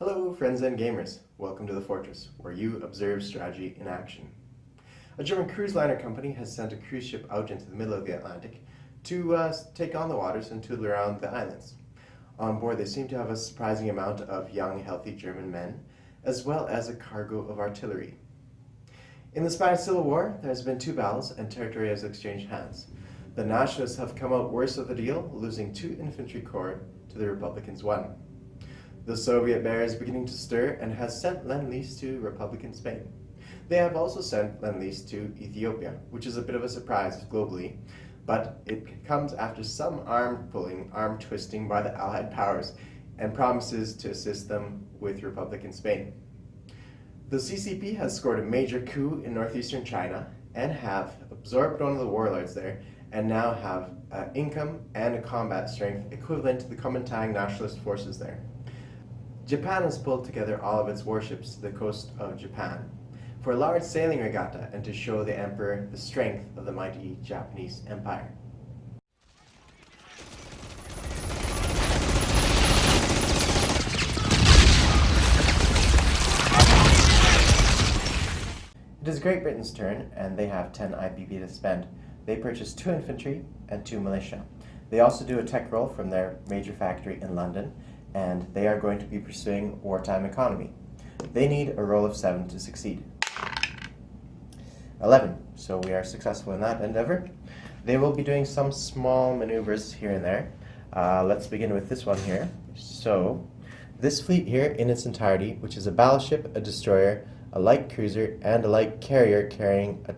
Hello friends and gamers, welcome to the Fortress, where you observe strategy in action. A German cruise liner company has sent a cruise ship out into the middle of the Atlantic to take on the waters and tool around the islands. On board they seem to have a surprising amount of young, healthy German men, as well as a cargo of artillery. In the Spanish Civil War, there has been 2 battles and territory has exchanged hands. The Nationalists have come out worse of the deal, losing 2 Infantry Corps to the Republicans One. The Soviet bear is beginning to stir and has sent Lend-Lease to Republican Spain. They have also sent Lend-Lease to Ethiopia, which is a bit of a surprise globally, but it comes after some arm twisting by the Allied powers and promises to assist them with Republican Spain. The CCP has scored a major coup in northeastern China and have absorbed one of the warlords there and now have income and a combat strength equivalent to the Commonwealth nationalist forces there. Japan has pulled together all of its warships to the coast of Japan for a large sailing regatta and to show the emperor the strength of the mighty Japanese empire. It is Great Britain's turn, and they have 10 IPP to spend. They purchase 2 infantry and 2 militia. They also do a tech roll from their major factory in London, and they are going to be pursuing wartime economy. They need a roll of 7 to succeed. 11, so we are successful in that endeavor. They will be doing some small maneuvers here and there. Let's begin with this one here. So, this fleet here in its entirety, which is a battleship, a destroyer, a light cruiser, and a light carrier carrying a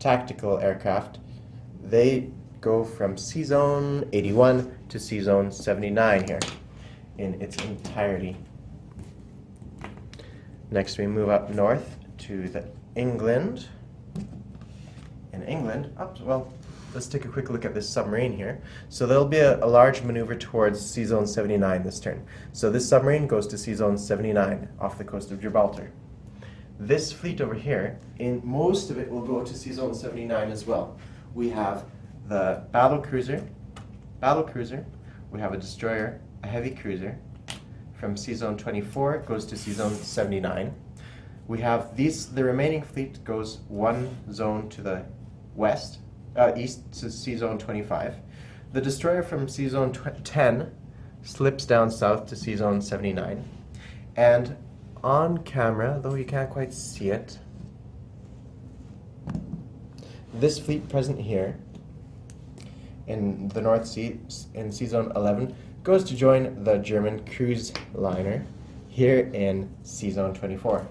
tactical aircraft, they go from Sea Zone 81 to Sea Zone 79 here in its entirety. Next we move up north to the England. In England, let's take a quick look at this submarine here. So there'll be a large maneuver towards Sea Zone 79 this turn. So this submarine goes to Sea Zone 79 off the coast of Gibraltar. This fleet over here, most of it will go to Sea Zone 79 as well. We have the battle cruiser, we have a destroyer, a heavy cruiser. From Sea Zone 24 goes to Sea Zone 79. We have the remaining fleet goes one zone to the west, east to Sea Zone 25. The destroyer from Sea Zone 10 slips down south to Sea Zone 79. And on camera, though you can't quite see it, this fleet present here in the North Sea, in Sea Zone 11, goes to join the German cruise liner here in Sea Zone 24.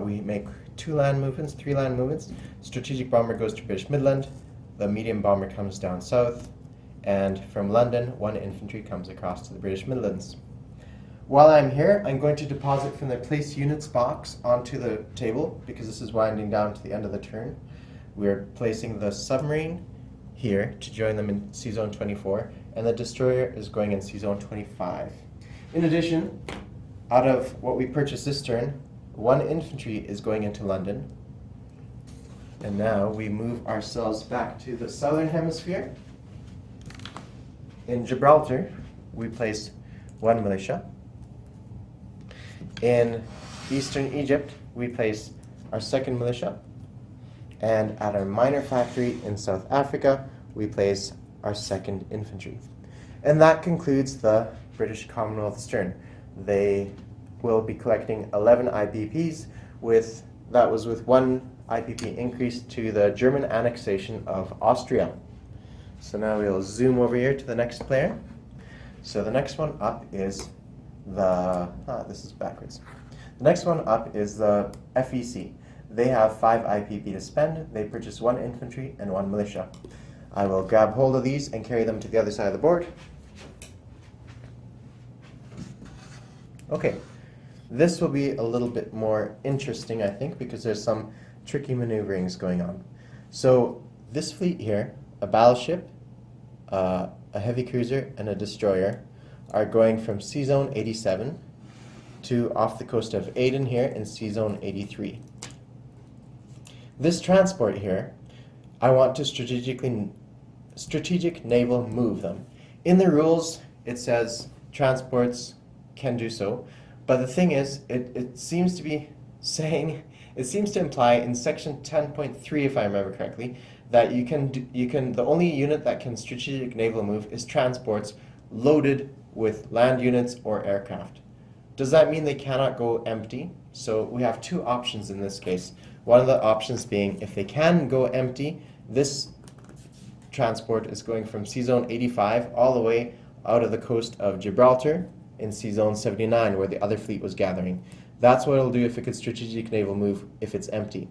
We make 2 land movements, 3 land movements. Strategic bomber goes to British Midland, the medium bomber comes down south, and from London, 1 infantry comes across to the British Midlands. While I'm here, I'm going to deposit from the place units box onto the table, because this is winding down to the end of the turn. We're placing the submarine here to join them in Sea Zone 24, and the destroyer is going in Sea Zone 25. In addition, out of what we purchased this turn, 1 infantry is going into London. And now we move ourselves back to the southern hemisphere. In Gibraltar, we place 1 militia. In eastern Egypt, we place our 2nd militia. And at our minor factory in South Africa, we place our 2nd infantry. And that concludes the British Commonwealth's turn. They will be collecting 11 IPPs, with 1 IPP increase to the German annexation of Austria. So now we'll zoom over here to the next player. So the next one up is this is backwards. The next one up is the FEC. They have 5 IPP to spend. They purchase 1 infantry and 1 militia. I will grab hold of these and carry them to the other side of the board. Okay, this will be a little bit more interesting, I think, because there's some tricky maneuverings going on. So this fleet here, a battleship, a heavy cruiser, and a destroyer, are going from Sea Zone 87 to off the coast of Aden here in Sea Zone 83. This transport here, I want to strategically strategic naval move them. In the rules, it says transports can do so, but the thing is, it seems to be saying, it seems to imply in section 10.3, if I remember correctly, that the only unit that can strategic naval move is transports loaded with land units or aircraft. Does that mean they cannot go empty? So we have two options in this case. One of the options being, if they can go empty, this transport is going from Sea Zone 85 all the way out of the coast of Gibraltar in Sea Zone 79, where the other fleet was gathering. That's what it'll do if it could strategic naval move if it's empty.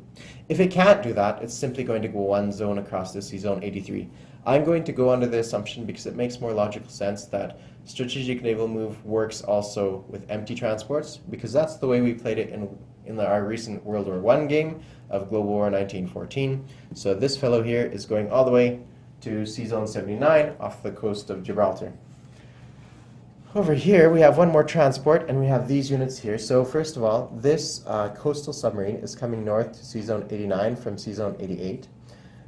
If it can't do that, it's simply going to go one zone across the Sea Zone 83. I'm going to go under the assumption, because it makes more logical sense, that strategic naval move works also with empty transports, because that's the way we played it in our recent World War I game of Global War 1914. So this fellow here is going all the way to Sea Zone 79 off the coast of Gibraltar. Over here we have one more transport, and we have these units here. So first of all, this coastal submarine is coming north to Sea Zone 89 from Sea Zone 88.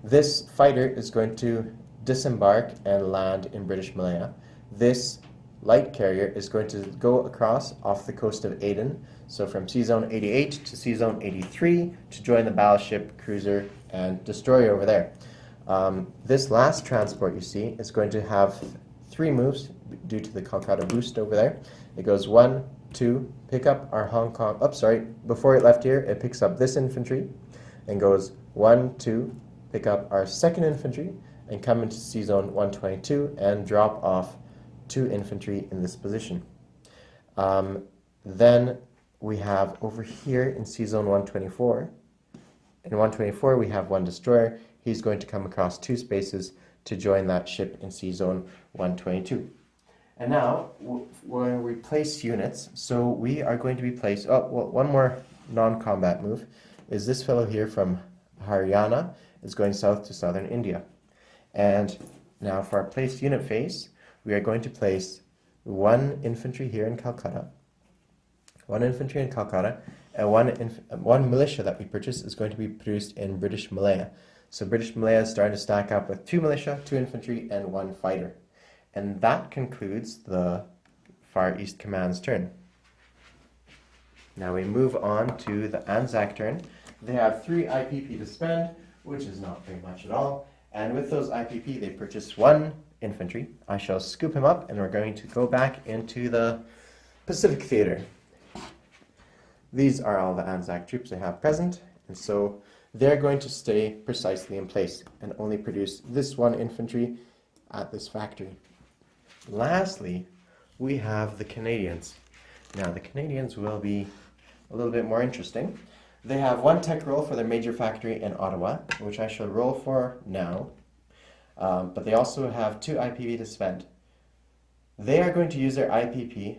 This fighter is going to disembark and land in British Malaya. This light carrier is going to go across off the coast of Aden, so from Sea Zone 88 to Sea Zone 83 to join the battleship, cruiser, and destroyer over there. This last transport you see is going to have 3 moves due to the Calcutta boost over there. It goes 1, 2, pick up our Hong Kong, before it left here, it picks up this infantry and goes 1, 2, pick up our 2nd infantry and come into Sea Zone 122 and drop off 2 infantry in this position. Then we have over here in Sea Zone 124, in 124 we have 1 destroyer. He's going to come across 2 spaces to join that ship in Sea Zone 122. And now, when we place units, so we are going to be placed, one more non-combat move is this fellow here from Haryana is going south to southern India. And now for our placed unit phase, we are going to place 1 infantry here in Calcutta, 1 infantry in Calcutta, and 1 militia that we purchase is going to be produced in British Malaya. So British Malaya is starting to stack up with 2 militia, 2 infantry, and 1 fighter. And that concludes the Far East Command's turn. Now we move on to the Anzac turn. They have 3 IPP to spend, which is not very much at all. And with those IPP, they purchase 1 infantry. I shall scoop him up, and we're going to go back into the Pacific Theater. These are all the Anzac troops they have present, and so they're going to stay precisely in place and only produce this 1 infantry at this factory. Lastly, we have the Canadians. Now, the Canadians will be a little bit more interesting. They have 1 tech roll for their major factory in Ottawa, which I shall roll for now. But they also have 2 IPP to spend. They are going to use their IPP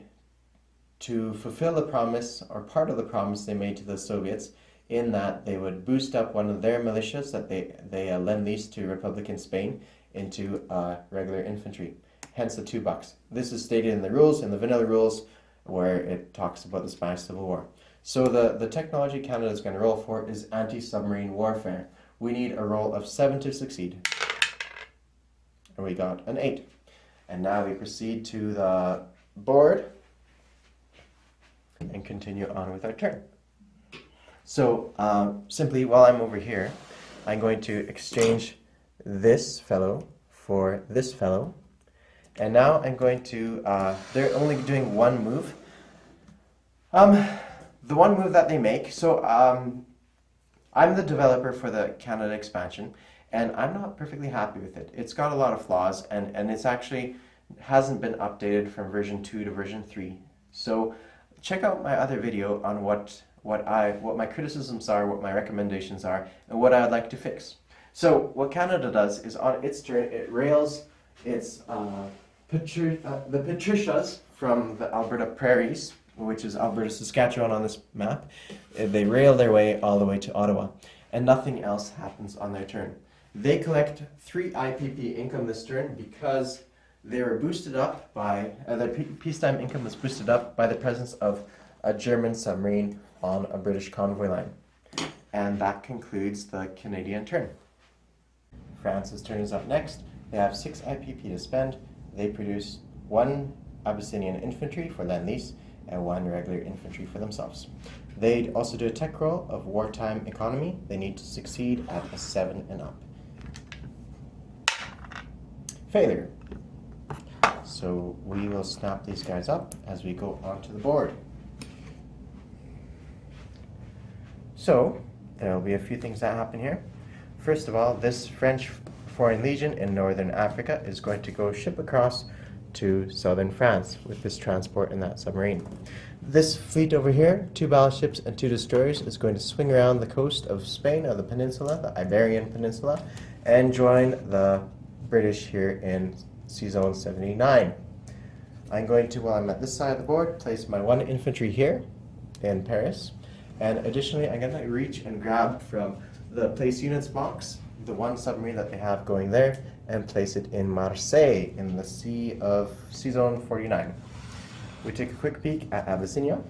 to fulfill the promise, or part of the promise they made to the Soviets, in that they would boost up one of their militias that they lend-lease to Republican Spain into regular infantry, hence the $2. This is stated in the rules, in the vanilla rules, where it talks about the Spanish Civil War. So the technology Canada is going to roll for is anti-submarine warfare. We need a roll of 7 to succeed. And we got an 8. And now we proceed to the board and continue on with our turn. So simply, while I'm over here, I'm going to exchange this fellow for this fellow. And now I'm going to, they're only doing 1 move. The 1 move that they make, so I'm the developer for the Canada expansion, and I'm not perfectly happy with it. It's got a lot of flaws, and it's actually hasn't been updated from version 2 to version 3. So check out my other video on what my criticisms are, what my recommendations are, and what I'd like to fix. So what Canada does is on its turn, it rails its the Patricias from the Alberta Prairies, which is Alberta, Saskatchewan on this map. They rail their way all the way to Ottawa, and nothing else happens on their turn. They collect 3 IPP income this turn because they were boosted up by, their peacetime income was boosted up by the presence of a German submarine on a British convoy line. And that concludes the Canadian turn. France's turn is up next. They have 6 IPP to spend. They produce 1 Abyssinian infantry for Lend-Lease and 1 regular infantry for themselves. They also do a tech roll of wartime economy. They need to succeed at a 7 and up. Failure. So we will snap these guys up as we go onto the board. So there will be a few things that happen here. First of all, this French Foreign Legion in Northern Africa is going to go ship across to southern France with this transport and that submarine. This fleet over here, 2 battleships and 2 destroyers, is going to swing around the coast of Spain, or the peninsula, the Iberian Peninsula, and join the British here in Sea Zone 79. I'm going to, while I'm at this side of the board, place my 1 infantry here in Paris, and additionally I'm going to reach and grab from the place units box the 1 submarine that they have going there and place it in Marseille in the Sea Zone 49. We take a quick peek at Abyssinia,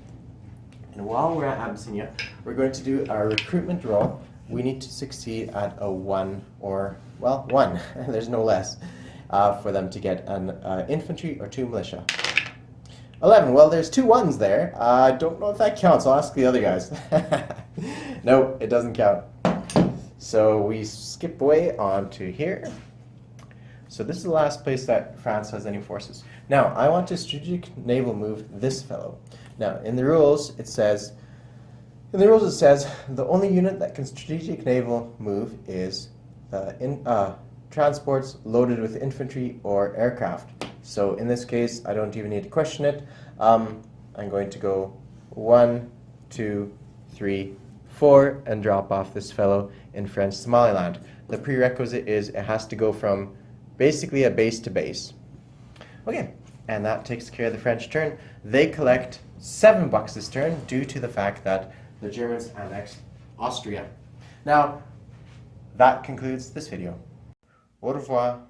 and while we're at Abyssinia, we're going to do our recruitment roll. We need to succeed at a 1, or, well, 1, there's no less, for them to get an infantry or 2 militia. 11, well, there's 2 1s there. I don't know if that counts. I'll ask the other guys. No, it doesn't count. So we skip away onto here. So this is the last place that France has any forces. Now, I want to strategic naval move this fellow. Now, in the rules it says the only unit that can strategic naval move is transports loaded with infantry or aircraft. So in this case, I don't even need to question it. I'm going to go 1, 2, 3, 4 and drop off this fellow in French Somaliland. The prerequisite is it has to go from basically a base to base. Okay, and that takes care of the French turn. They collect 7 bucks this turn due to the fact that the Germans annexed Austria. Now, that concludes this video. Au revoir.